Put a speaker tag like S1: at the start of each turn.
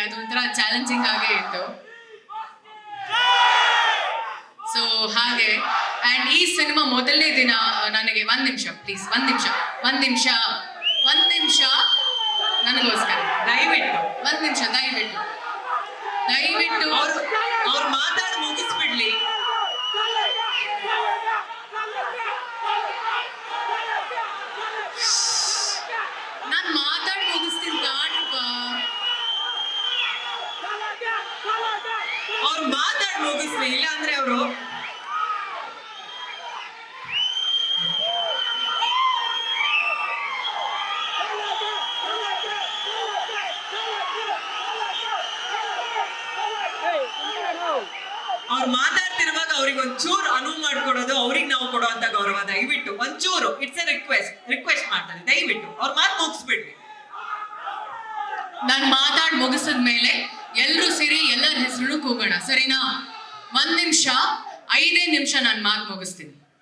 S1: ಅದೊಂಥರ ಚಾಲೆಂಜಿಂಗ್ ಆಗೇ ಇತ್ತು. ಸೊ ಹಾಗೆ ಆ್ಯಂಡ್ ಈ ಸಿನಿಮಾ ಮೊದಲನೇ ದಿನ ನನಗೆ ಒಂದು ನಿಮಿಷ ಪ್ಲೀಸ್, ಒಂದು ನಿಮಿಷ ನನಗೋಸ್ಕರ
S2: ದಯವಿಟ್ಟು
S1: ಒಂದು ನಿಮಿಷ ದಯವಿಟ್ಟು
S2: ಅವ್ರು ಮಾತಾಡಿ ಮುಗಿಸ್ಬಿಡ್ಲಿ.
S1: ನಾನು ಮಾತಾಡಿ ಮುಗಿಸ್ತೀನಿ ತಾಡ್ರಪ್ಪ.
S2: ಅವ್ರು ಮಾತಾಡಿ ಮುಗಿಸ್ಲಿ, ಇಲ್ಲ ಅಂದ್ರೆ ಅವರು ಮಾತಾಡ್ತಿರುವಾಗ ಅವ್ರಿಗೆ ಒಂಚೂರು ಅನುವು ಮಾಡ್ಕೊಡೋದು ಅವ್ರಿಗೆ ನಾವು ಕೊಡುವಂತ ಗೌರವ. ದಯವಿಟ್ಟು ಒಂಚೂರು, ಇಟ್ಸ್ ಎ ರಿಕ್ವೆಸ್ಟ್ ಮಾಡ್ತಾರೆ, ದಯವಿಟ್ಟು ಅವ್ರ ಮಾತು ಮುಗಿಸ್ಬಿಡ್ಲಿ.
S1: ನಾನು ಮಾತಾಡಿ ಮುಗಿಸಿದ್ಮೇಲೆ ಎಲ್ಲರೂ ಸೇರಿ ಎಲ್ಲರ ಹೆಸರು ಕೂಗೋಣ, ಸರಿನಾ? 1 ನಿಮಿಷ 5 ನಿಮಿಷ ನಾನು ಮಾತು ಮುಗಿಸ್ತೀನಿ.